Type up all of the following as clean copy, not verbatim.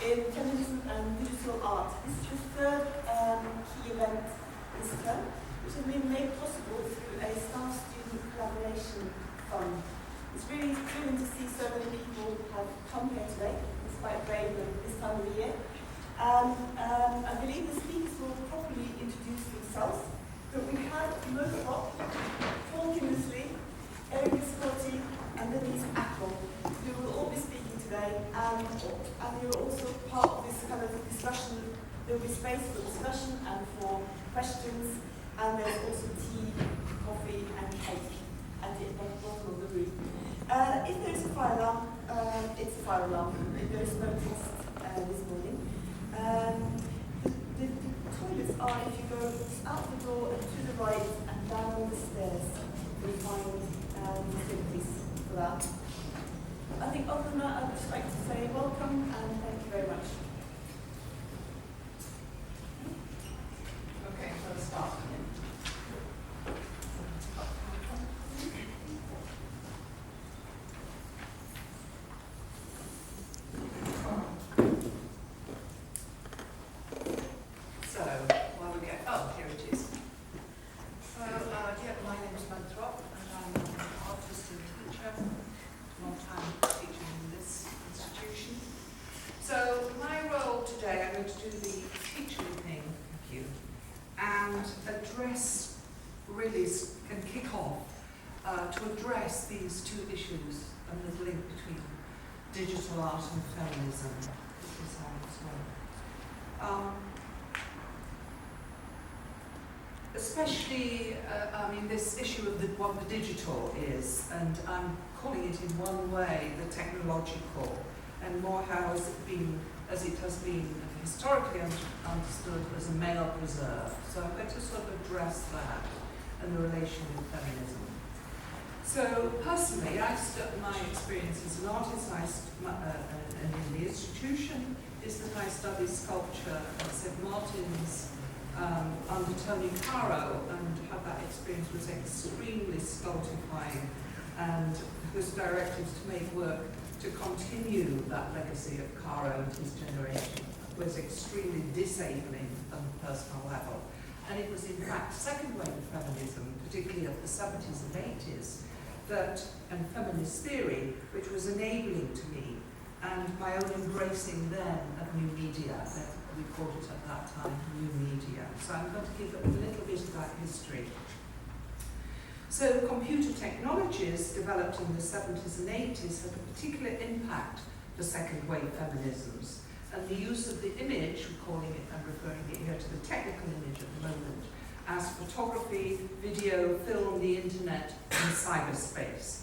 in Feminism and Digital Art. This is the third key event this term, which has been made possible through a staff-student collaboration fund. It's really thrilling to see so many people have come here today. It's quite brave at this time of the year. I believe the speakers will properly introduce themselves, but we have Throp, Kindersley, Scourti, and Denise Ackerl, who will all be speaking today, and you're also part of this kind of discussion. There will be space for discussion and for questions, and there's also tea, coffee, and cake at the bottom of the room. If there is a fire alarm, it's a fire alarm. There is no test this morning. The toilets are, if you go out the door and to the right and down the stairs, you'll find facilities for that. I think other than that, I'd just like to say welcome and thank you very much. Okay, let's start. My name is Throp, and I'm an artist and teacher, long time teaching in this institution. So my role today, I'm going to do the teaching thing, thank you, and address, really, and kick off to address these two issues and the link between digital art and feminism. Especially, this issue of what the digital is, and I'm calling it in one way the technological, and more how has it been, as it has been historically understood as a male preserve. So I'm going to sort of address that and the relation with feminism. So personally, my experience as an artist, and in the institution, is that I study sculpture at St. Martin's under Tony Caro, and had that experience was extremely stultifying, and was directed to make work to continue that legacy of Caro and his generation was extremely disabling on a personal level. And it was in fact second wave feminism, particularly of the 70s and 80s, and feminist theory, which was enabling to me, and my own embracing then of new media. We called it at that time new media. So I'm going to give a little bit of that history. So computer technologies developed in the 70s and 80s had a particular impact for second wave feminisms. And the use of the image, we're calling it, I'm referring it here to the technical image at the moment, as photography, video, film, the internet, and cyberspace.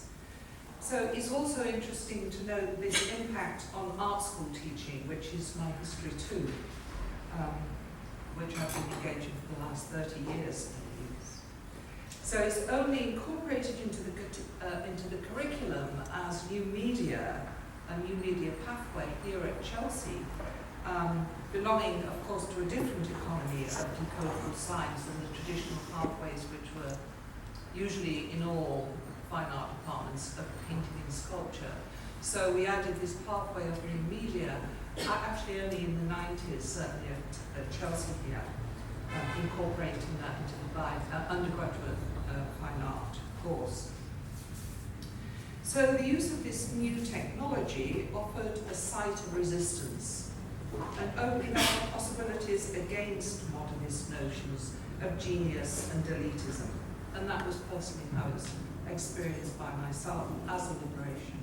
So it's also interesting to note this impact on art school teaching, which is my history too, which I've been engaged in for the last 30 years. So it's only incorporated into the curriculum as new media, a new media pathway here at Chelsea, belonging, of course, to a different economy of decodable science than the traditional pathways which were usually in all fine art departments of painting and sculpture. So we added this pathway of new media, actually only in the 90s, certainly at Chelsea here, incorporating that into the undergraduate fine art course. So the use of this new technology offered a site of resistance and opened up possibilities against modernist notions of genius and elitism. And that was personally how it was experienced by myself as a liberation.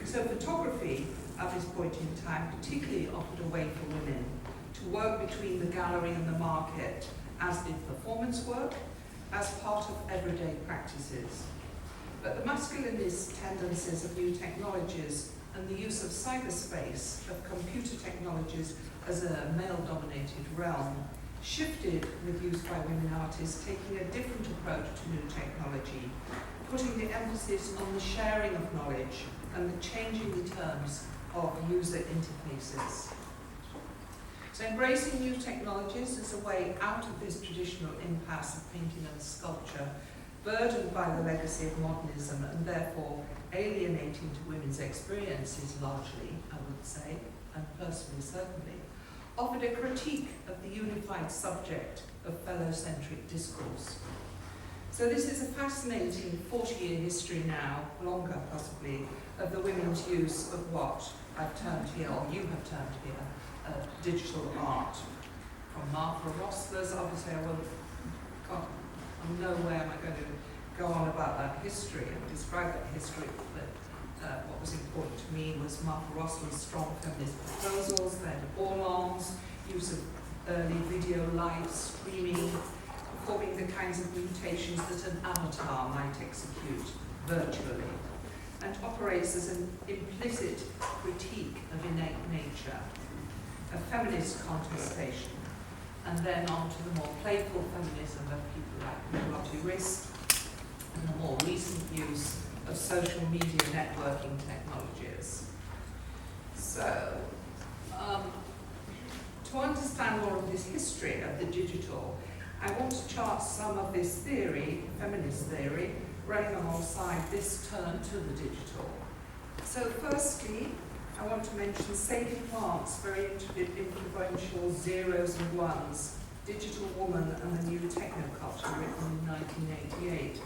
So photography at this point in time particularly offered a way for women to work between the gallery and the market, as did performance work, as part of everyday practices. But the masculinist tendencies of new technologies and the use of cyberspace, of computer technologies as a male-dominated realm, shifted with use by women artists taking a different approach to new technology, putting the emphasis on the sharing of knowledge and the changing the terms of user interfaces. So embracing new technologies as a way out of this traditional impasse of painting and sculpture, burdened by the legacy of modernism and therefore alienating to women's experiences largely, I would say, and personally certainly, offered a critique of the unified subject of fellow-centric discourse. So this is a fascinating 40-year history now, longer possibly, of the women's use of what I've termed here, or you have termed here, digital art. From Martha Rossler's, obviously no way am I going to go on about that history and describe that history, but what was important to me was Martha Rossler's strong feminist proposals, then Orland's use of early video live streaming, performing the kinds of mutations that an avatar might execute virtually, and operates as an implicit critique of innate nature, a feminist contestation, and then on to the more playful feminism of people like theorists, and the more recent use of social media networking technologies. So, to understand more of this history of the digital, I want to chart some of this theory, feminist theory, running alongside this turn to the digital. So firstly, I want to mention Sadie Plant's very influential Zeros and Ones, Digital Woman and the New Technoculture, written in 1988,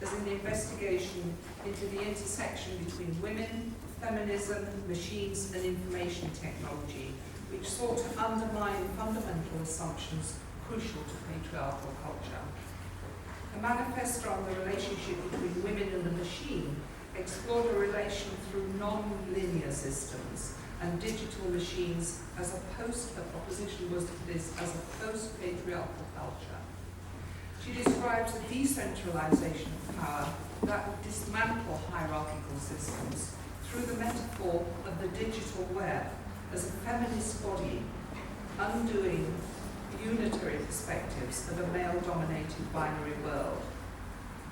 as an investigation into the intersection between women, feminism, machines and information technology, which sought to undermine fundamental assumptions crucial to patriarchal culture. A manifesto on the relationship between women and the machine explored a relation through non-linear systems and digital machines as a her proposition was this as a post-patriarchal culture. She describes a decentralization of power that would dismantle hierarchical systems through the metaphor of the digital web as a feminist body undoing unitary perspectives of a male-dominated binary world.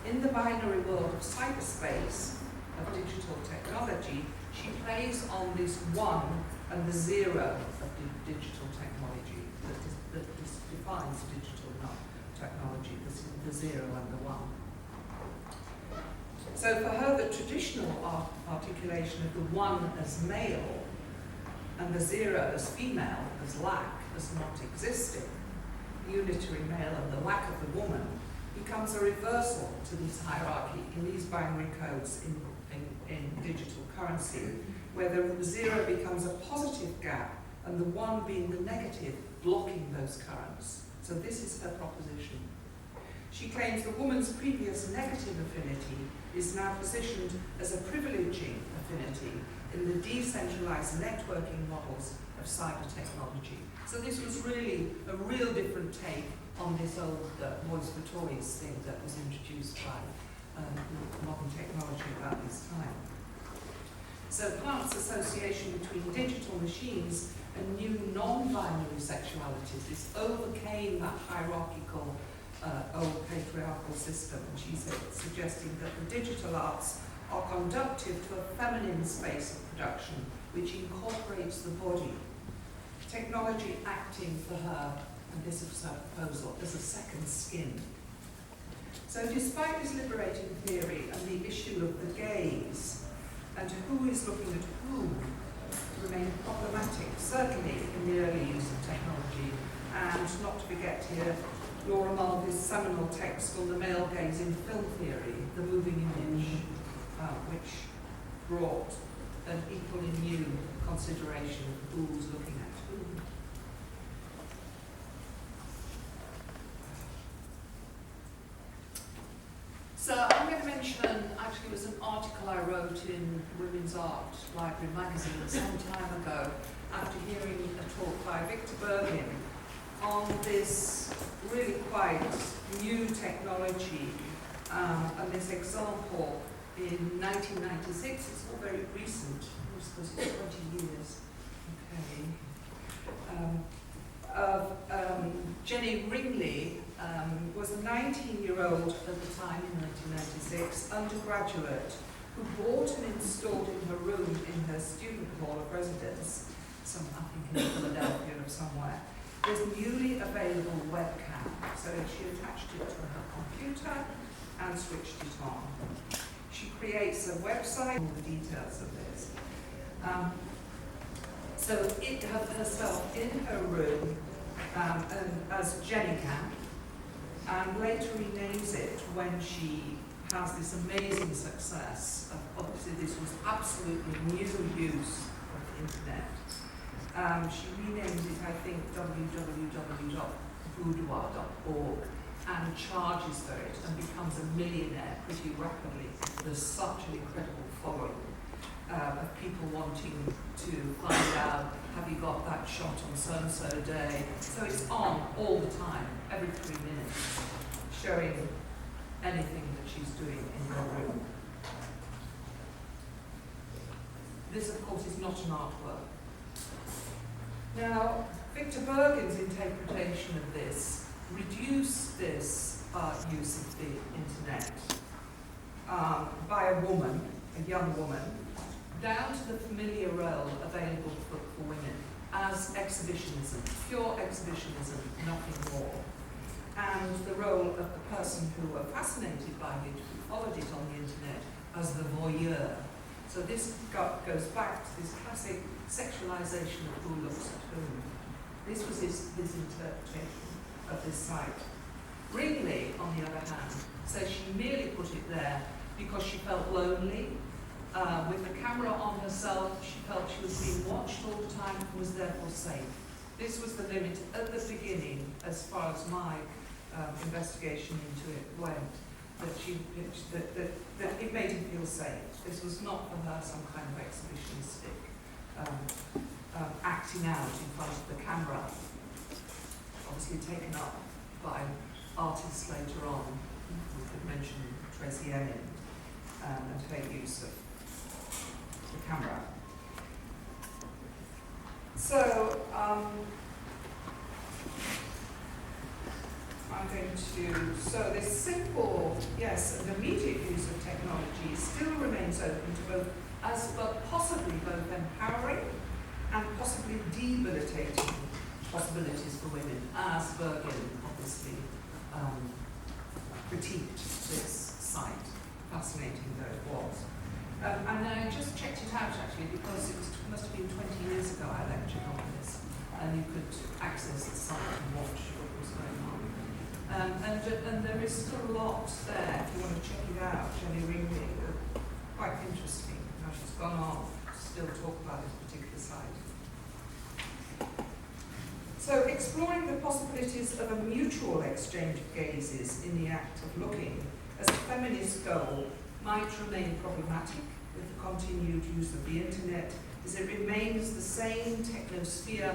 In the binary world of cyberspace, of digital technology, she plays on this one and the zero of digital technology that defines digital technology, the zero and the one. So for her, the traditional articulation of the one as male and the zero as female, as lack, as not existing, the unitary male and the lack of the woman, becomes a reversal to this hierarchy in these binary codes in digital currency, where the zero becomes a positive gap and the one being the negative, blocking those currents. So this is her proposition. She claims the woman's previous negative affinity is now positioned as a privileging affinity in the decentralized networking models of cyber technology. So this was really a real different take on this old Voice for Toys thing that was introduced by modern technology about this time. So Plant's association between digital machines and new non-binary sexualities, this overcame that hierarchical old patriarchal system, and she's suggesting that the digital arts are conducive to a feminine space of production which incorporates the body. Technology acting for her, and this is her proposal, as a second skin. So despite this liberating theory and the issue of the gaze and who is looking at whom remain problematic, certainly in the early use of technology, and not to forget here Laura Mulvey's seminal text on the male gaze in film theory, The Moving Image, which brought an equally new consideration of who's looking at whom. So I'm going to mention, actually it was an article I wrote in Women's Art Library magazine some time ago after hearing a talk by Victor Bergin on this really quite new technology and this example in 1996, it's all very recent, I suppose it's 20 years, okay, of Jenny Ringley, was a 19-year-old at the time in 1996, undergraduate, who bought and installed in her room in her student hall of residence, I think in Philadelphia or somewhere, this newly available webcam. So she attached it to her computer and switched it on. She creates a website, all the details of this. So it had herself in her room and as Jenny Camp, and later renames it when she has this amazing success. Obviously this was absolutely new use of the internet. She renamed it, I think, www.boudoir.org and charges for it and becomes a millionaire pretty rapidly. There's such an incredible following of people wanting to find out, have you got that shot on so-and-so day? So it's on all the time, every 3 minutes, showing anything that she's doing in her room. This, of course, is not an artwork. Now, Victor Bergen's interpretation of this reduced this use of the internet by a woman, a young woman, down to the familiar role available for women as exhibitionism, pure exhibitionism, nothing more. And the role of the person who were fascinated by it, who followed it on the internet, as the voyeur. So this goes back to this classic sexualization of who looks at whom. This was his interpretation of this site. Ringley, on the other hand, says she merely put it there because she felt lonely. With the camera on herself, she felt she was being watched all the time and was therefore safe. This was the limit at the beginning, as far as my investigation into it went, that it made her feel safe. This was not for her some kind of exhibitionistic acting out in front of the camera, obviously taken up by artists later on. We could mention Tracy Emin and her use of the camera. So, I'm going to, so this simple, yes, and immediate use of technology still remains open to both, but possibly both empowering and possibly debilitating possibilities for women, as Bergen obviously critiqued this site, fascinating though it was. And I just checked it out actually because it must have been 20 years ago I lectured on this, and you could access the site and watch what was going on. And there is still a lot there if you want to check it out. Jenny Ringley, quite interesting how she's gone on to still talk about this particular site. So exploring the possibilities of a mutual exchange of gazes in the act of looking as a feminist goal might remain problematic with the continued use of the internet, as it remains the same technosphere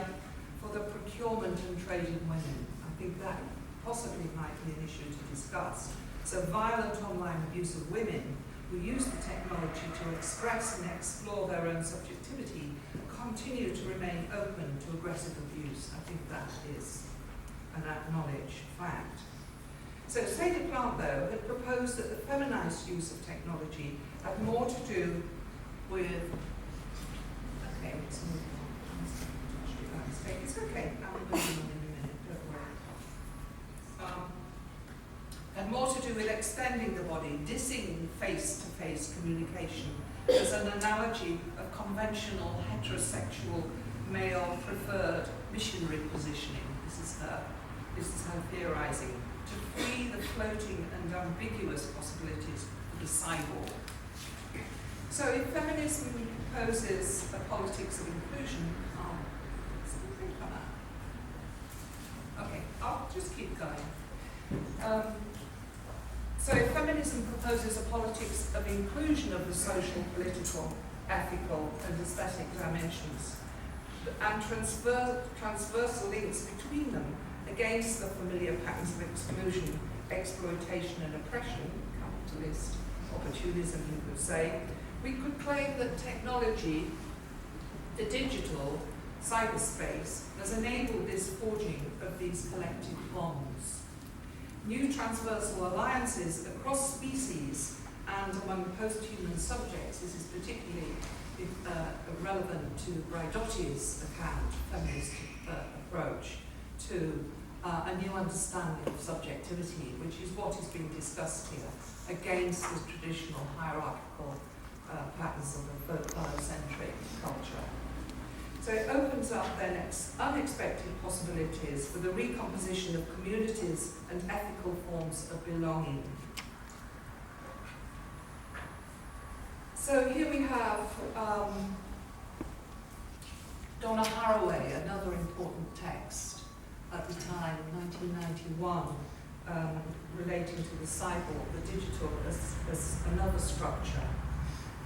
for the procurement and trade in women. I think that possibly might be an issue to discuss. So violent online abuse of women who use the technology to express and explore their own subjectivity continue to remain open to aggressive abuse. I think that is an acknowledged fact. So Diploma, though, had proposed that the feminized use of technology had more to do with, okay, it's okay, I'll move on in a minute, don't worry. Had more to do with extending the body, dissing face-to-face communication as an analogy of conventional heterosexual male-preferred missionary positioning. This is her theorizing, to free the floating and ambiguous possibilities of the cyborg. So if feminism proposes a politics of inclusion, okay, I'll just keep going. So if feminism proposes a politics of inclusion of the social, political, ethical and aesthetic dimensions, and transversal links between them against the familiar patterns of exclusion, exploitation and oppression, capitalist opportunism you could say, we could claim that technology, the digital cyberspace, has enabled this forging of these collective bonds. New transversal alliances across species and among post-human subjects, this is particularly relevant to Braidotti's account, feminist approach, to a new understanding of subjectivity, which is what is being discussed here, against the traditional hierarchical patterns of a photocentric culture. So So it opens up then unexpected possibilities for the recomposition of communities and ethical forms of belonging. So here we have Donna Haraway, another important text at the time, 1991, relating to the cyborg, the digital, as another structure.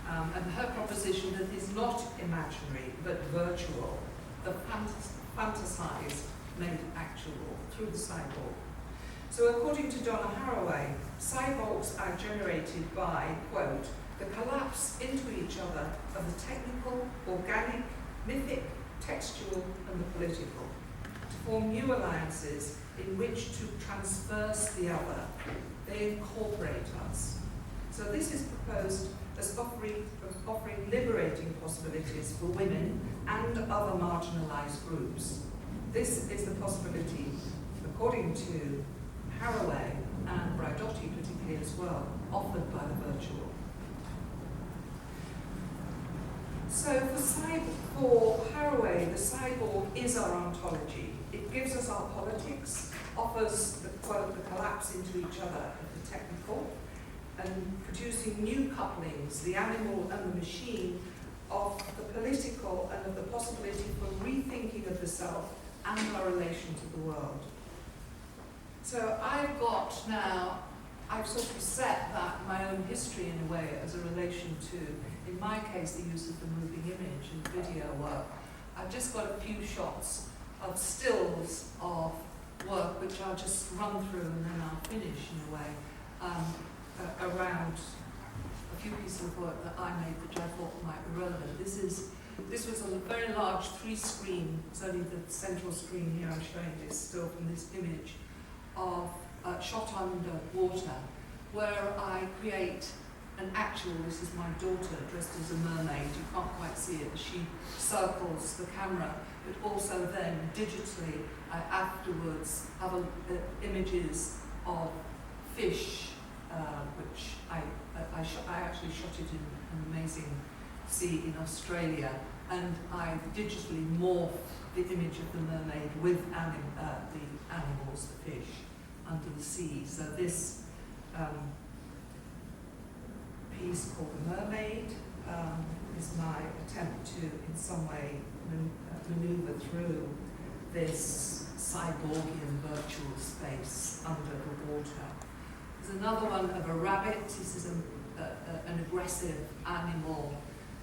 And her proposition that is not imaginary but virtual, the fantasized made actual through the cyborg. So according to Donna Haraway, cyborgs are generated by, quote, the collapse into each other of the technical, organic, mythic, textual and the political, to form new alliances in which to transverse the other. They incorporate us. So this is proposed as offering liberating possibilities for women and other marginalized groups. This is the possibility, according to Haraway and Braidotti particularly as well, offered by the virtual. So for Haraway, the cyborg is our ontology. It gives us our politics, offers the collapse into each other of the technical, and producing new couplings, the animal and the machine, of the political and of the possibility for rethinking of the self and our relation to the world. So I've sort of set that my own history in a way as a relation to, in my case, the use of the moving image and video work. I've just got a few shots of stills of work which I'll just run through and then I'll finish in a way around a few pieces of work that I made which I thought might be relevant. This was a very large 3-screen, it's only the central screen here I'm showing this still from this image, of shot under water, where I create an actual, this is my daughter dressed as a mermaid, you can't quite see it, she circles the camera, but also then digitally I afterwards have images of fish, which I actually shot it in an amazing sea in Australia, and I digitally morph the image of the mermaid with the animals, the fish, under the sea. So this piece called The Mermaid is my attempt to, in some way, maneuver through this cyborgian virtual space under the water. There's another one of a rabbit. This is an aggressive animal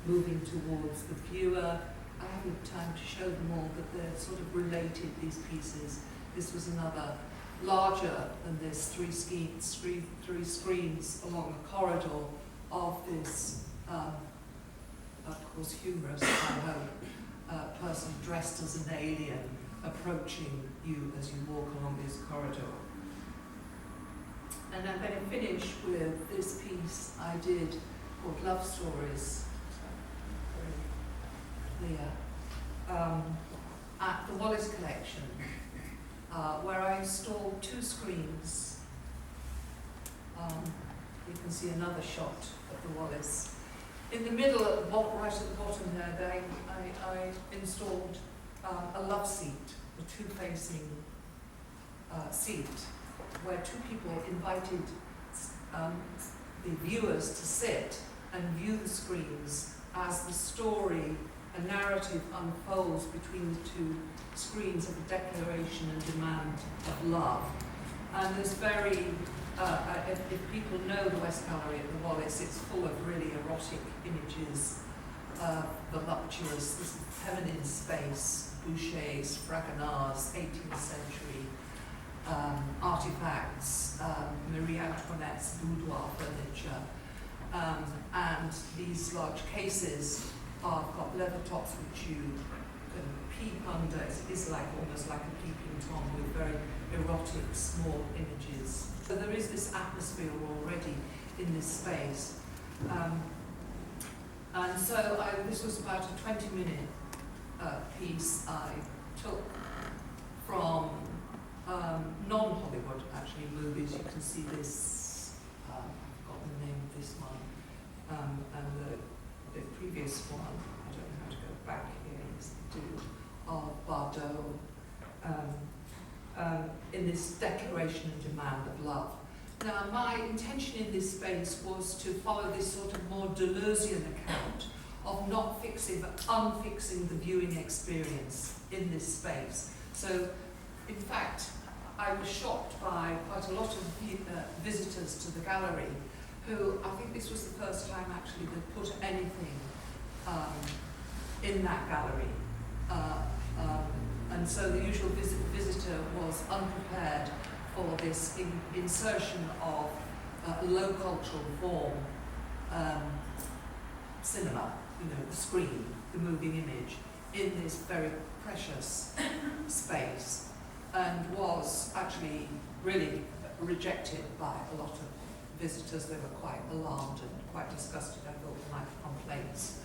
moving towards the viewer. I haven't time to show them all, but they're sort of related, these pieces. This was another larger than this, three screens along a corridor of this, of course humorous, I hope, person dressed as an alien approaching you as you walk along this corridor. And I'm going to finish with this piece I did called Love Stories, very clear, at the Wallace Collection, where I installed 2 screens. You can see another shot of the Wallace. In the middle, right at the bottom there, I installed a love seat, a 2-facing seat, where 2 people invited the viewers to sit and view the screens as the story, a narrative unfolds between the 2 screens of a declaration and demand of love. And there's very, if people know the West Gallery at the Wallace, it's full of really erotic images, voluptuous, this feminine space, bouchers, fragonards, 18th century artifacts, Marie Antoinette's boudoir furniture, and these large cases have got leather tops which you can peep under. It's like almost like a peeping Tom with very erotic small images. So there is this atmosphere already in this space. And so this was about a 20-minute piece I took from non-Hollywood, actually, movies. You can see this, I've forgotten the name of this one, and the previous one, I don't know how to go back here, is the this declaration and demand of love. Now, my intention in this space was to follow this sort of more Deleuzian account of not fixing but unfixing the viewing experience in this space. So, in fact, I was shocked by quite a lot of visitors to the gallery who, I think this was the first time actually they'd put anything in that gallery. And so the usual visitor was unprepared for this insertion of low cultural form cinema, you know, the screen, the moving image, in this very precious space, and was actually really rejected by a lot of visitors. They were quite alarmed and quite disgusted, I thought, with my complaints,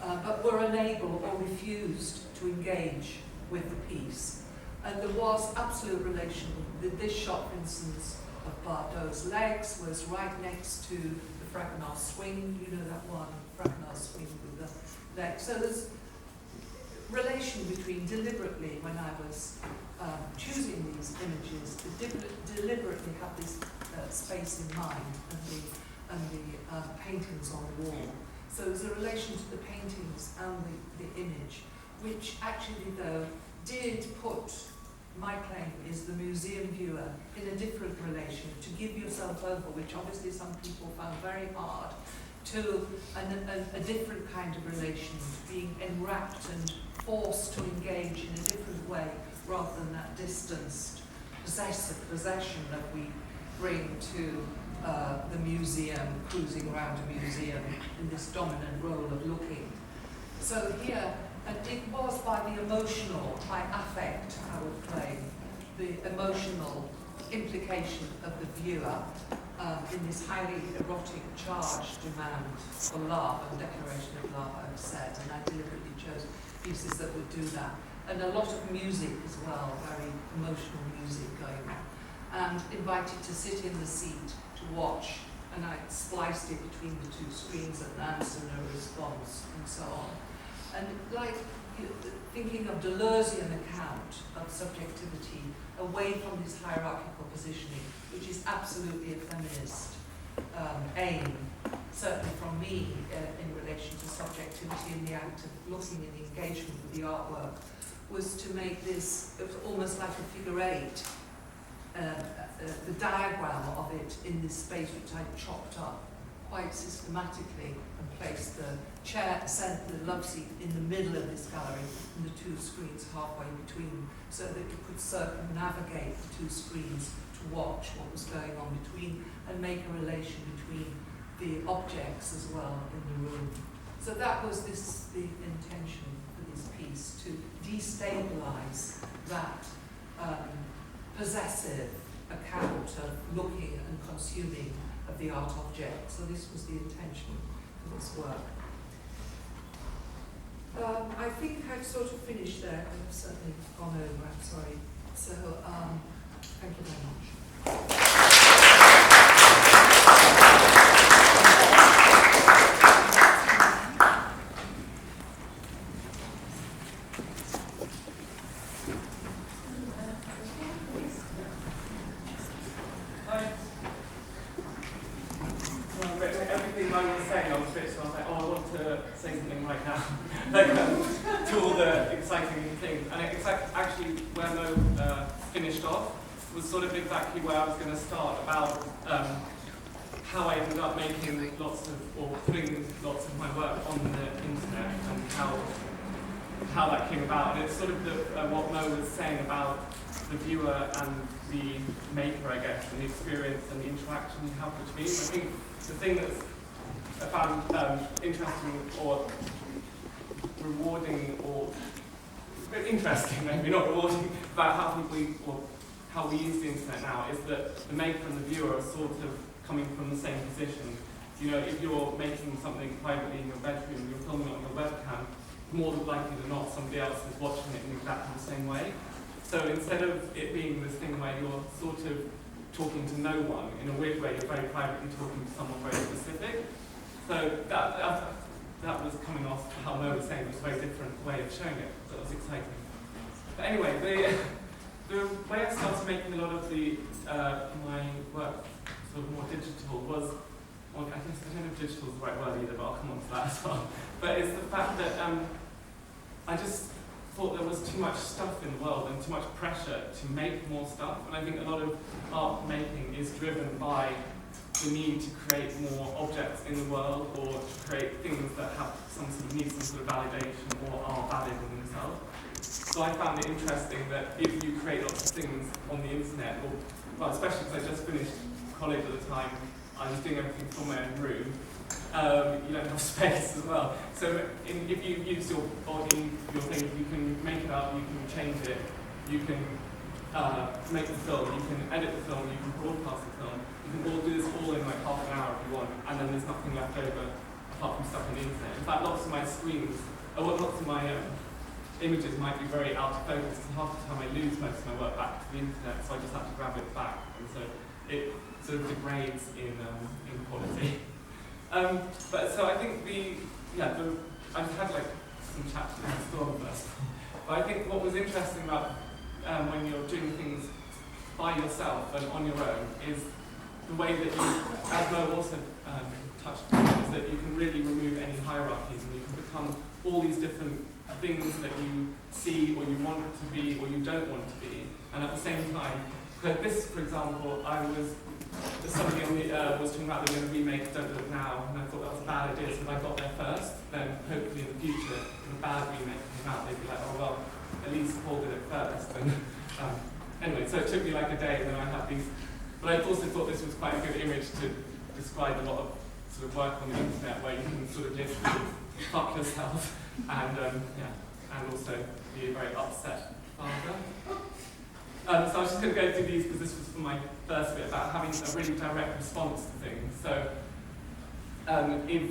but were unable or refused to engage with the piece. And there was absolute relation. This shot, for instance, of Bardot's legs was right next to the Fragonard swing, you know that one, Fragonard swing with the legs. So there's relation between deliberately, when I was choosing these images, deliberately have this space in mind and the paintings on the wall. So there's a relation to the paintings and the image, which actually, though, did put, my claim is, the museum viewer in a different relation, to give yourself over, which obviously some people found very hard, to a different kind of relation, being enwrapped and forced to engage in a different way, rather than that distanced possession that we bring to the museum, cruising around a museum in this dominant role of looking. So here, and it was by the emotional, by affect, I would claim, the emotional implication of the viewer in this highly erotic charged demand for love and declaration of love, I've said, and I deliberately chose pieces that would do that. And a lot of music as well, very emotional music going on. And invited to sit in the seat to watch, and I spliced it between the two screens, an answer and a response, and so on. And like thinking of Deleuzian account of subjectivity away from this hierarchical positioning, which is absolutely a feminist aim, certainly from me in relation to subjectivity in the act of looking and engagement with the artwork, was to make this, it was almost like a figure eight, the diagram of it in this space which I chopped up quite systematically and placed the chair, the love seat in the middle of this gallery and the two screens halfway between, so that you could circumnavigate the two screens to watch what was going on between and make a relation between the objects as well in the room. So that was the intention for this piece, to destabilize that possessive account of looking and consuming of the art object. So this was the intention for this work. I think I've sort of finished there, and I've certainly gone over, I'm sorry. So, thank you very much. Everything Mo was saying, I was switched, and I was like, oh, I want to say something right now. Like, to all the exciting things. And actually, where Mo finished off was sort of exactly where I was going to start, about how I ended up making lots of, or putting lots of my work on the internet, and how that came about. And it's sort of what Mo was saying about the viewer and the maker, I guess, and the experience and the interaction you have between. I think the thing that's I found interesting or rewarding, or interesting, maybe not rewarding, about how we use the internet now, is that the maker and the viewer are sort of coming from the same position. You know, if you're making something privately in your bedroom, you're filming it on your webcam, more than likely than not, somebody else is watching it in exactly the same way. So instead of it being this thing where you're sort of talking to no one, in a weird way, you're very privately talking to someone very specific. So that was coming off how Mo was saying, it was a very different way of showing it. That was exciting. But anyway, the way I started making a lot of the my work sort of more digital was, well, I guess I don't know if digital is the right word either, but I'll come on to that as well. But it's the fact that I just thought there was too much stuff in the world and too much pressure to make more stuff. And I think a lot of art making is driven by the need to create more objects in the world, or to create things that have some sort of validation or are valid in themselves. So I found it interesting that if you create lots of things on the internet, or, well, especially because I just finished college at the time, I was doing everything from my own room. You don't have space as well. So if you use your body, your things, you can make it up, you can change it, you can make the film, you can edit the film, you can broadcast the film. You can all do this all in like half an hour if you want, and then there's nothing left over apart from stuff on the internet. In fact, lots of my screens, lots of my images might be very out of focus, and half the time I lose most of my work back to the internet, so I just have to grab it back, and so it sort of degrades in quality. But so I think I've had like some chats with Storm first, but I think what was interesting about when you're doing things by yourself and on your own is the way that you, as Mo also touched on, is that you can really remove any hierarchies, and you can become all these different things that you see or you want to be or you don't want to be. And at the same time, because this, for example, somebody on the, was talking about they're going to remake Don't Look Now, and I thought that was a bad idea, so if I got there first, then hopefully in the future, if a bad remake came out, they'd be like, oh well, at least Paul did it first. And anyway, so it took me like a day, and then I had these. But I also thought this was quite a good image to describe a lot of sort of work on the internet where you can sort of literally fuck yourself and and also be a very upset father. So I was just going to go through these because this was for my first bit about having a really direct response to things. So if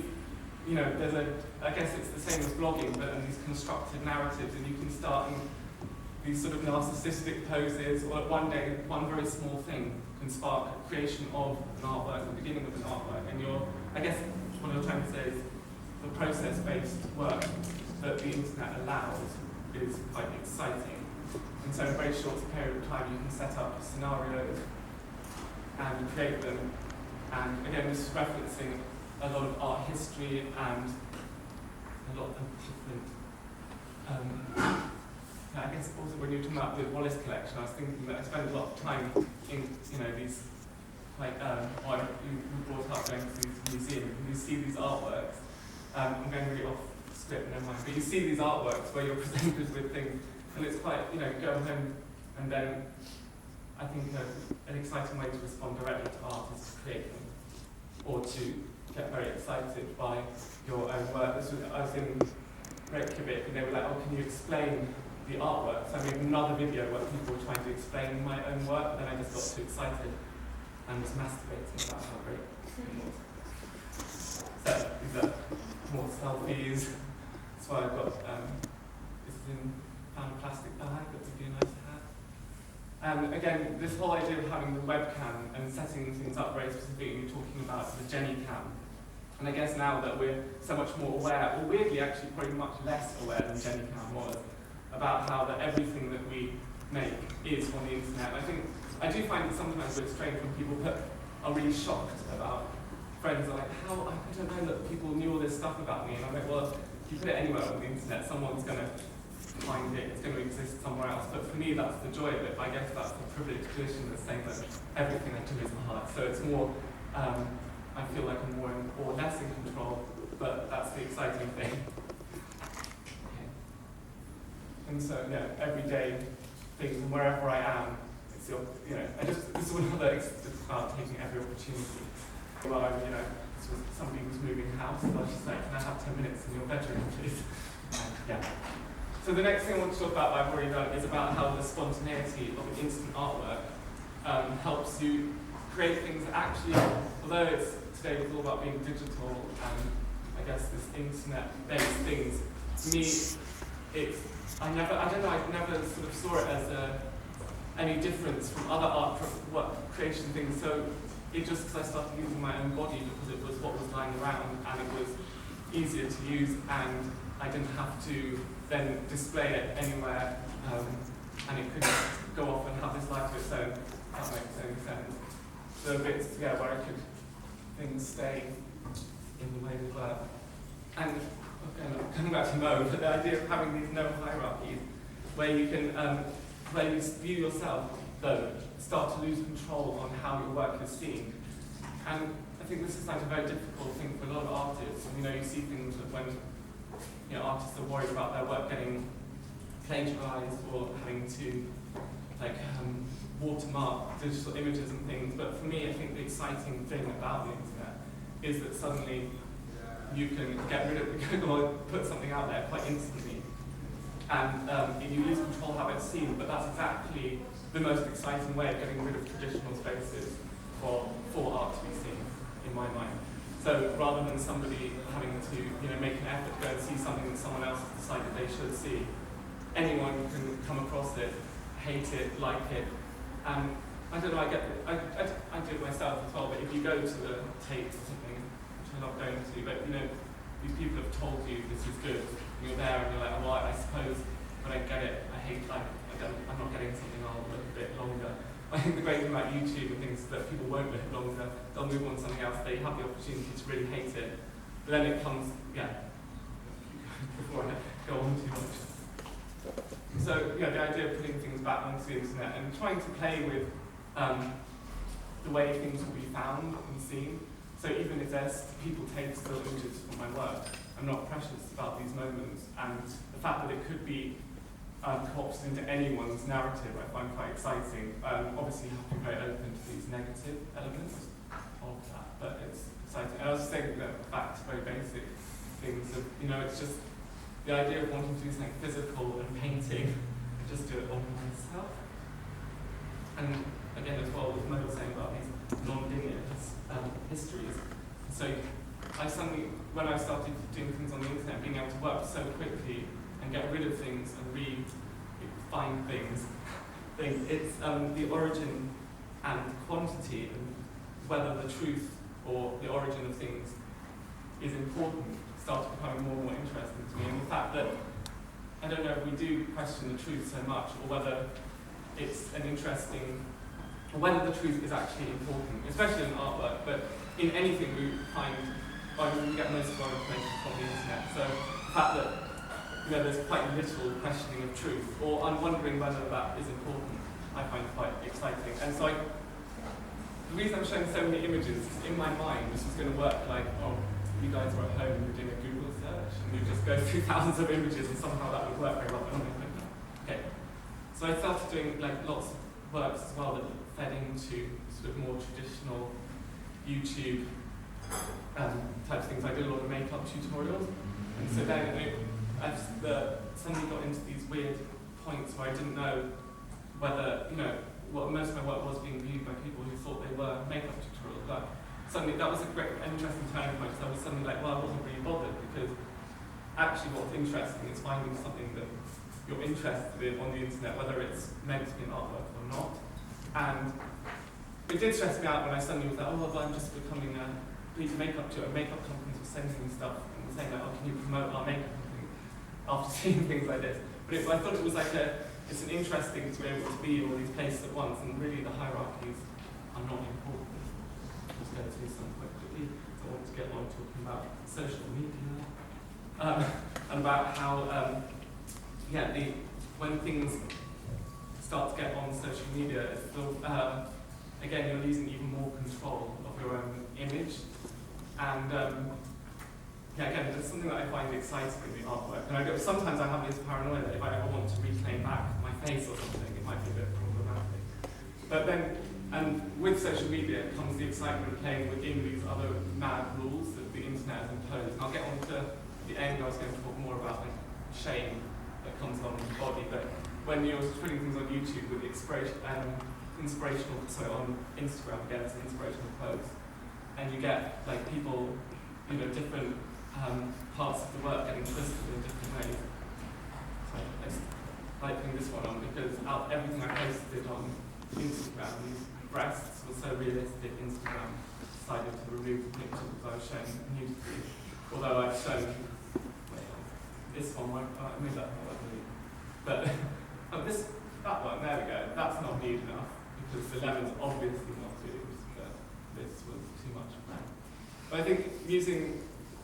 there's I guess it's the same as blogging, but in these constructed narratives, and you can start in these sort of narcissistic poses, or one day, one very small thing can spark a creation of an artwork, the beginning of an artwork. And I guess what I'm trying to say is the process-based work that the internet allows is quite exciting. And so in a very short period of time, you can set up scenarios and create them. And again, this is referencing a lot of art history and a lot of different I guess also when you were talking about the Wallace collection, I was thinking that I spend a lot of time in these like you brought up going to these museums, and you see these artworks. I'm going really off script, never mind. But you see these artworks where you're presented with things, and it's quite you go home, and then I think an exciting way to respond directly to art is to create them, or to get very excited by your own work. I was in Reykjavik, and they were like, "Oh, can you explain the artwork?" So I made another video where people were trying to explain my own work, but then I just got too excited and was masturbating about how great it was. So these are more selfies. That's why I've got this is found a plastic bag that would be nice to have. And again, this whole idea of having the webcam and setting things up very specifically, talking about the Jenny cam. And I guess now that we're so much more aware, or weirdly actually probably much less aware than Jenny cam was, about how that everything that we make is on the internet. I do find it sometimes a bit strange when people are really shocked about friends are like, how, I don't know that people knew all this stuff about me. And I'm like, well, if you put it anywhere on the internet, someone's going to find it, it's going to exist somewhere else. But for me, that's the joy of it. I guess that's the privileged position that's saying that everything I do is art. So it's more, I feel like I'm more or less in control, but that's the exciting thing. And so, everyday things, and wherever I am, it's this is another about taking every opportunity. Well, somebody was moving house, and I was just like, can I have 10 minutes in your bedroom, please? So the next thing I want to talk about, I've already done, is about how the spontaneity of an instant artwork helps you create things that actually, although today was all about being digital and I guess this internet-based things, to me, I never sort of saw it as any difference from other art creation things. So it just because I started using my own body because it was what was lying around and it was easier to use, and I didn't have to then display it anywhere and it could go off and have this life of its own. That makes any sense. So bits, yeah, where things stay in the way they were. And again, coming back to Mo, but the idea of having these no hierarchies, where you can, where you view yourself, though, start to lose control on how your work is seen. And I think this is like a very difficult thing for a lot of artists. You know, you see things that when artists are worried about their work getting plagiarized or having to watermark digital images and things. But for me, I think the exciting thing about the internet is that suddenly you can get rid of or put something out there quite instantly. And you lose control of how it's seen, but that's exactly the most exciting way of getting rid of traditional spaces for art to be seen, in my mind. So rather than somebody having to make an effort to go and see something that someone else has decided they should see, anyone can come across it, hate it, like it. And I don't know, I get it. I do it myself as well, but if you go to the Tate or something, which I'm not going to, but these people have told you this is good, and you're there and you're like, oh, well, I suppose, but I get it, I hate, I'm not getting something, I'll look a bit longer. I think the great thing about YouTube and things is that people won't look longer, they'll move on to something else, they have the opportunity to really hate it. But then it comes, before I go on too much. So, the idea of putting things back onto the internet and trying to play with the way things will be found and seen. So even if there's people take still images from my work, I'm not precious about these moments, and the fact that it could be co-opted into anyone's narrative I find quite exciting. Obviously you have to be very open to these negative elements of that, but it's exciting. And I was just saying that back to very basic things of, it's just the idea of wanting to do something physical and painting, and just do it on myself. And again, as well, as Mo was saying about these non-linear histories. So I suddenly, when I started doing things on the internet, being able to work so quickly and get rid of things and find things, it's the origin and quantity and whether the truth or the origin of things is important starts becoming more and more interesting to me. And the fact that, I don't know if we do question the truth so much, or whether it's an interesting, or whether the truth is actually important, especially in artwork, but in anything we find, we get most of our information from the internet. So the fact that there's quite little questioning of truth, or I'm wondering whether that is important, I find quite exciting. And so the reason I'm showing so many images is in my mind this is going to work like, you guys are at home and you're doing a Google search, and you just go through thousands of images and somehow that would work very well. Okay. So I started doing lots of works as well that fed into sort of more traditional YouTube type things. I did a lot of makeup tutorials, and so then I suddenly got into these weird points where I didn't know whether, most of my work was being viewed by people who thought they were makeup tutorials. But suddenly that was a great, interesting turning point, because I was suddenly like, well, I wasn't really bothered, because actually what's interesting is finding something that you're interested in on the internet, whether it's meant to be an artwork or not. And it did stress me out when I suddenly was like, oh, well, I'm just becoming a makeup tutor. Makeup companies were sending me stuff and saying like, oh, can you promote our makeup company? After seeing things like this. But I thought it was like it's an interesting to be able to be in all these places at once, and really the hierarchies are not important. Just go to some quite quickly. So I want to get on talking about social media and about how when things start to get on social media, it's again you're losing even more control of your own image. And again, that's something that I find exciting in the artwork. And sometimes I have this paranoia that if I ever want to reclaim back my face or something, it might be a bit problematic. But then, and with social media comes the excitement of playing within these other mad rules that the internet has imposed. And I'll get on to the end, I was going to talk more about shame that comes on the body. But when you're putting things on YouTube with on Instagram, again, it's an inspirational post, and you get people, different parts of the work getting twisted in different ways. So I just like putting this one on because everything I posted on Instagram, these breasts were so realistic. Instagram decided to remove the picture because I was showing nudity. Although I've shown this one, I made that one, but this that one, there we go. That's not neat enough because the lemon's obviously not used, but this was too much for them. But I think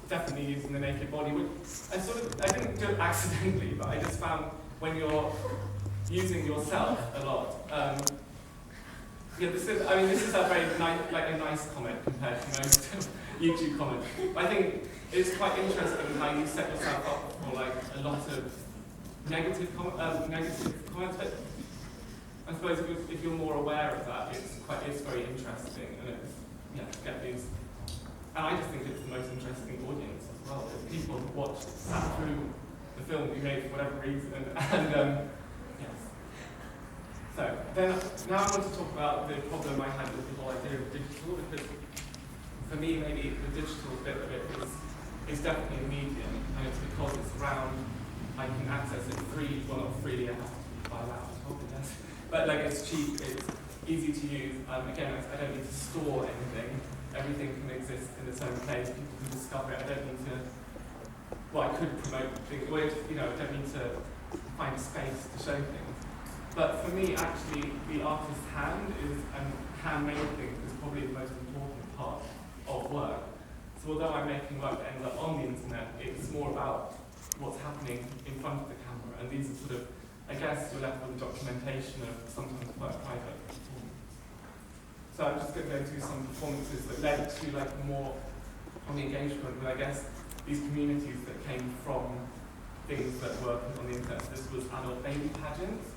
definitely using the naked body, which I didn't do it accidentally, but I just found when you're using yourself a lot, this is a very nice comment compared to most YouTube comments. But I think it's quite interesting how you set yourself up for like a lot of negative comments. But I suppose if you're more aware of that, it's very interesting, and it's to get these. And I just think it's the most interesting audience as well. It's people who sat through the film we made for whatever reason, and yes. So then now I want to talk about the problem I had with the whole idea of digital, because for me maybe the digital bit of it is definitely a medium, and it's because it's around. I can access it freely. Well, not freely. I have to buy that. I hope it does. But it's cheap. It's easy to use. Again, I don't need to store anything. Everything can exist in its own place. People can discover it. I don't need to. Well, I could promote things. I don't need to find space to show things. But for me, actually, the artist's hand and handmade things is probably the most important part of work. So although I'm making work that ends up on the internet, it's more about what's happening in front of the camera. And these are sort of, I guess, you're left with a documentation of sometimes quite private performance. So I'm just going to go through some performances that led to more on the engagement with, I guess, these communities that came from things that were on the internet. So this was adult baby pageants.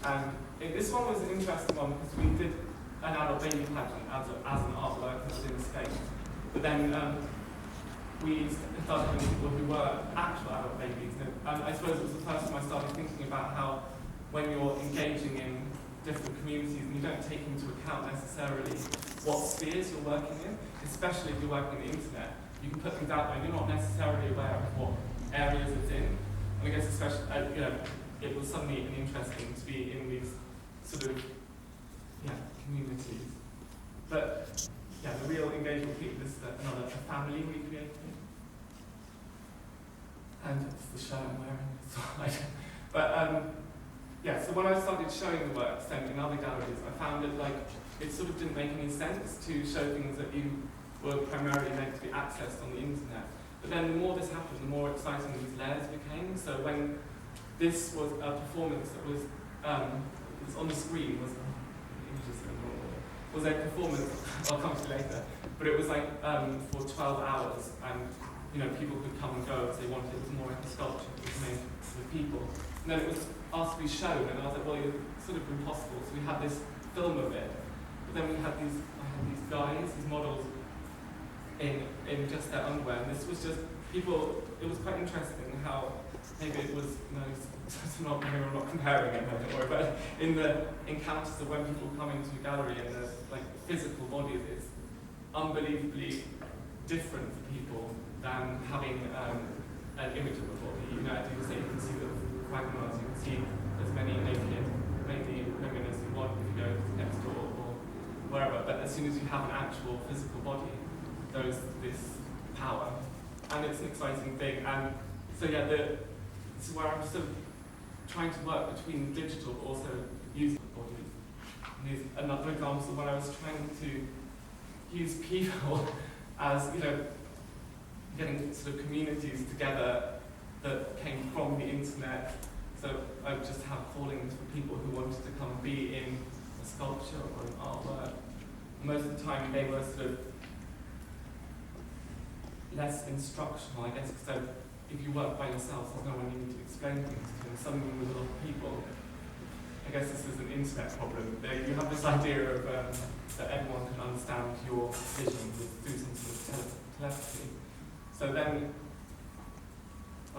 And this one was an interesting one because we did an adult baby pageant as an artwork that was in space. But then we started having people who were actual adult babies. And I suppose it was the first time I started thinking about how when you're engaging in different communities and you don't take into account necessarily what spheres you're working in, especially if you're working on the internet, you can put things out there and you're not necessarily aware of what areas it's in. And I guess especially, it was suddenly interesting to be in these sort of communities. But the real engagement people, this is another family we created. And it's the shirt I'm wearing. So when I started showing the work, in other galleries, I found it sort of didn't make any sense to show things that you were primarily meant to be accessed on the internet. But then the more this happened, the more exciting these layers became. So when this was a performance that was on the screen, was a performance, I'll come to later, but it was for 12 hours, and people could come and go as they wanted. It was more like a sculpture that was made for people. And then it was asked to be shown, and I was like, well, it's sort of impossible. So we had this film of it, but then I had these guys, these models, in just their underwear, and this was just people. It was quite interesting how maybe it was I'm not comparing it, don't worry, but in the encounters of when people come into a gallery and there's physical bodies, it's unbelievably different for people than having an image of a body. As you say, you can see the fragments, you can see as many naked, maybe women as you want if you go next door or wherever, but as soon as you have an actual physical body, there's this power. And it's an exciting thing. And so this is where I'm sort of trying to work between digital but also using the body. And here's another example when I was trying to use people as, getting sort of communities together that came from the internet. So I would just have callings for people who wanted to come be in a sculpture or an artwork. Most of the time they were sort of less instructional, I guess, so if you work by yourself, there's no one you need to explain things to, and suddenly with a lot of people, I guess this is an internet problem. You have this idea of that everyone can understand your vision through some sort of telepathy. So then, I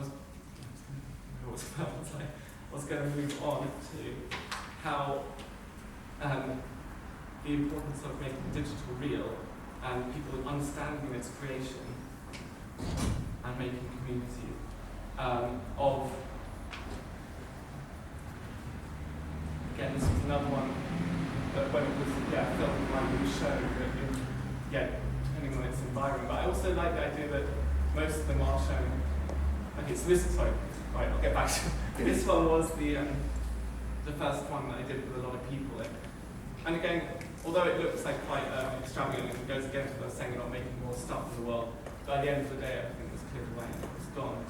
was going to move on to how the importance of making digital real and people understanding its creation and making community of, again, this was another one that when it was filmed, it was shown that depending on its environment. But I also like the idea that most of them are shown. Okay, so this is, sorry, right, I'll get back to this one was the the first one that I did with a lot of people. And again, although it looks like quite extravagant and it goes against what I was saying about making more stuff in the world, by the end of the day everything was cleared away and it was gone.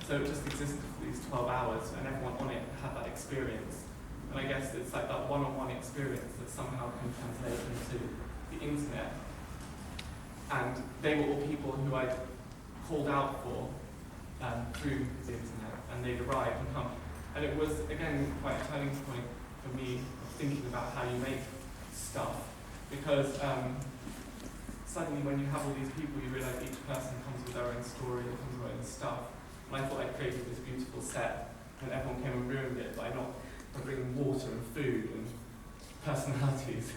So it just existed for these 12 hours and everyone on it had that experience. And I guess it's like that one-on-one experience that somehow can translate into the internet. And they were all people who I'd called out for through the internet, and they'd arrived and come. And it was, again, quite a turning point for me of thinking about how you make stuff. Because suddenly when you have all these people, you realise each person comes with their own story, they come with their own stuff. And I thought I'd created this beautiful set, and everyone came and ruined it by bringing water and food and personalities.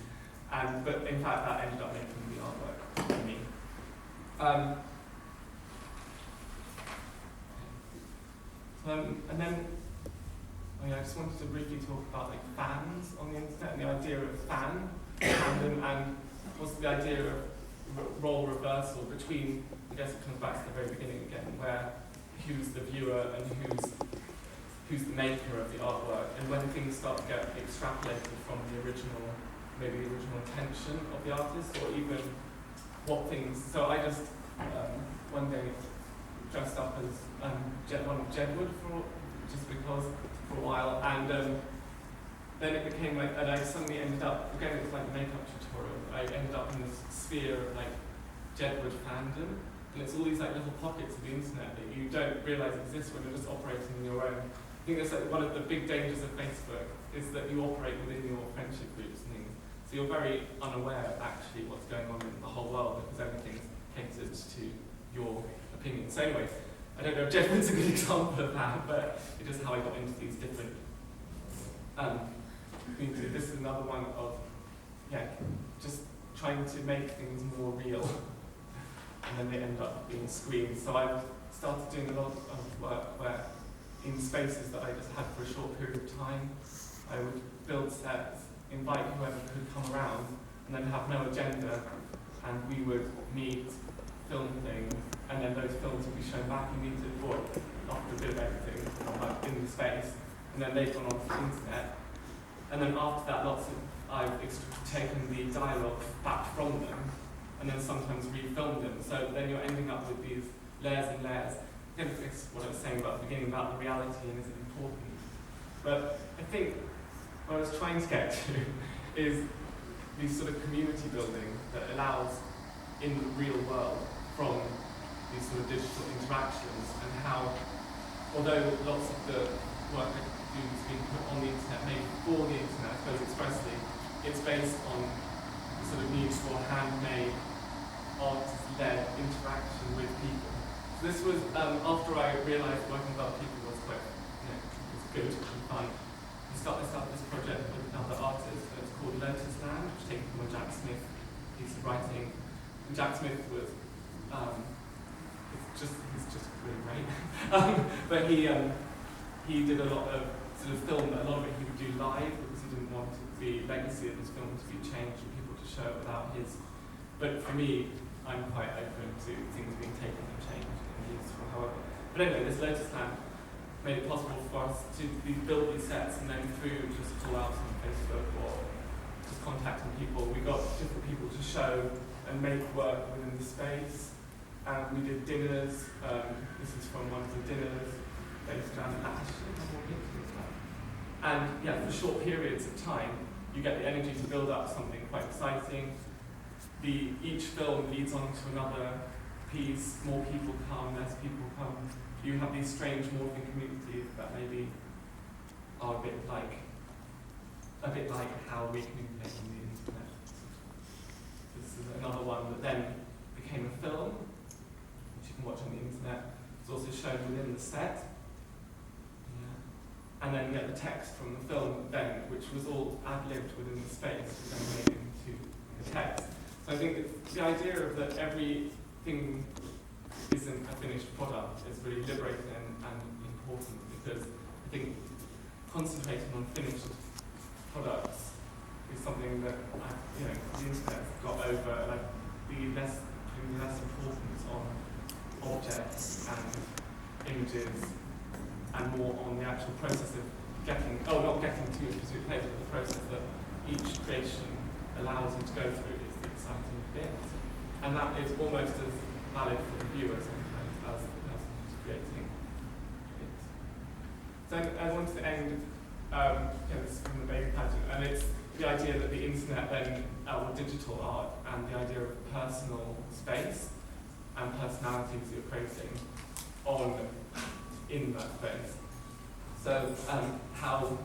But in fact, that ended up making the artwork for me. And then I just wanted to briefly talk about like fans on the internet and the idea of fandom and what's the idea of role reversal between, I guess it comes back to the very beginning again, where who's the viewer and who's the maker of the artwork, and when things start to get extrapolated from maybe the original intention of the artist, or even what things. So I just one day dressed up as one of Jedward just because for a while, and then it became like, and I suddenly ended up, again it was like a makeup tutorial, I ended up in this sphere of like Jedward fandom, and it's all these like little pockets of the internet that you don't realise exist when you're just operating in your own. I think that's like one of the big dangers of Facebook, is that you operate within your friendship groups and things. So you're very unaware of actually what's going on in the whole world, because everything's catered to your opinion. So anyway, I don't know if Jedward's a good example of that, but it's just how I got into these different communities. This is another one of, just trying to make things more real, and then they end up being screens. So I've started doing a lot of work where, in spaces that I just had for a short period of time, I would build sets, invite whoever could come around, and then have no agenda, and we would meet, film things, and then those films would be shown back immediately, or after a bit of editing, in the space, and then they've gone onto the internet. And then after that, I've taken the dialogue back from them, and then sometimes refilmed them. So then you're ending up with these layers and layers. Again, it's what I was saying about the beginning, about the reality and is it important. But I think what I was trying to get to is these sort of community building that allows, in the real world, from these sort of digital interactions, and how, although lots of the work I do is being put on the internet, maybe for the internet, I suppose expressly, it's based on the sort of need for handmade, artist-led interaction with people. So this was after I realised working with other people was quite, was good and fun. I started this project with another artist, and it's called Lotus Land, which is taken from a Jack Smith piece of writing. And Jack Smith was, he's just really great. But he did a lot of sort of film, a lot of it he would do live because he didn't want the legacy of his film to be changed and people to show it without his. But for me, I'm quite open to things being taken and changed and used for however. But anyway, this Lotus Land made it possible for us to build these sets, and then through just call outs on Facebook or just contacting people, we got different people to show and make work within the space. And we did dinners. This is from one of the dinners based around Ash. And for short periods of time, you get the energy to build up something quite exciting. Each film leads on to another piece. More people come, less people come. You have these strange morphing communities that maybe are a bit like how we communicate on the internet. This is another one that then became a film, which you can watch on the internet. It's also shown within the set. And then you get the text from the film then, which was all ad-libbed within the space, and then made into the text. So I think it's the idea of that everything isn't a finished product is really liberating and important, because I think concentrating on finished products is something that the internet's got over, and putting less importance on objects and images and more on the actual process of not getting to smooth pursuit pace, but the process that each creation allows you to go through is the exciting bit. And that is almost as valid for the viewer sometimes as the person who's creating it. So I wanted to end this is from the baby pageant, and it's the idea that the internet then, or digital art, and the idea of personal space and personalities you're creating in that space. So how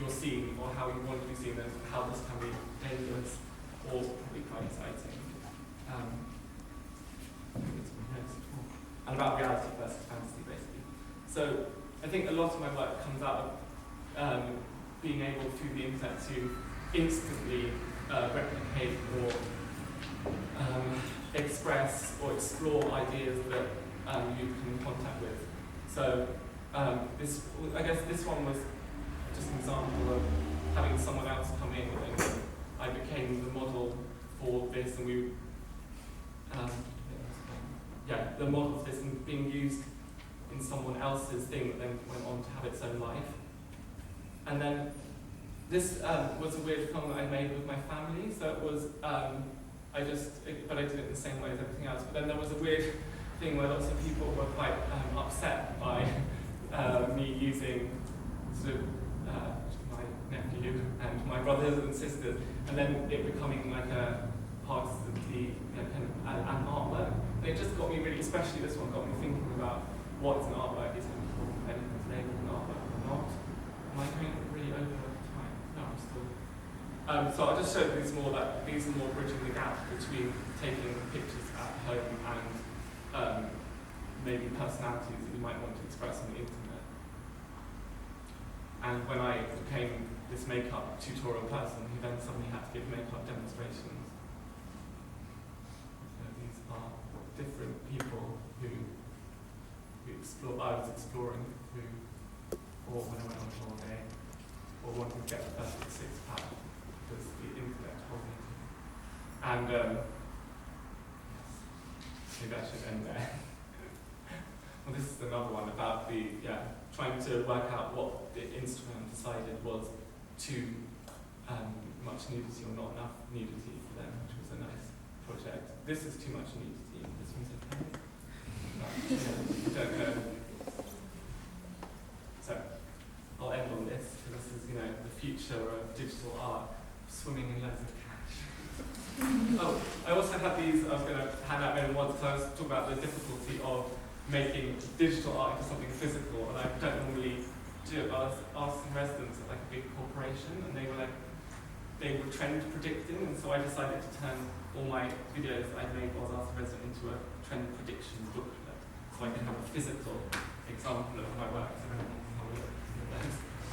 you're seen, or how you want to be seen, and how this can be dangerous or probably quite exciting. And about reality versus fantasy, basically. So I think a lot of my work comes out of being able through the internet to instantly replicate or express or explore ideas that you come in contact with. So I guess this one was just an example of having someone else come in, and I became the model for this, and we the model for this and being used in someone else's thing that then went on to have its own life. And then this was a weird film that I made with my family, so it was, but I did it in the same way as everything else. But then there was a weird thing where lots of people were quite upset by me using sort of my nephew and my brothers and sisters, and then it becoming like a part of the kind of an artwork. And it just got me really, especially this one, got me thinking about what is an artwork, is it important, anything to label an artwork or not? Am I going really over time? No, I'm still. So I'll just show these more bridging the gap between taking pictures at home and maybe personalities that you might want to express on the internet. And when I became this makeup tutorial person, who then suddenly had to give makeup demonstrations. These are different people who I was exploring through, or when I went on holiday, or wanting to get the perfect six-pack because the internet told me to. And maybe I should end there. Well, this is another one about trying to work out what the instrument decided was too much nudity or not enough nudity for them, which was a nice project. This is too much nudity. This one's okay. I don't know. So I'll end on this, because this is, the future of digital art, swimming in loads of cash. Oh, I also had these. I was going to hand out maybe once, so I was talking about the difficulty of making digital art into something physical, and I don't normally do it. I was asking residents at like a big corporation, and they were trend predicting, and so I decided to turn all my videos that I made while I was asked resident into a trend prediction booklet, so I can have a physical example of my work. So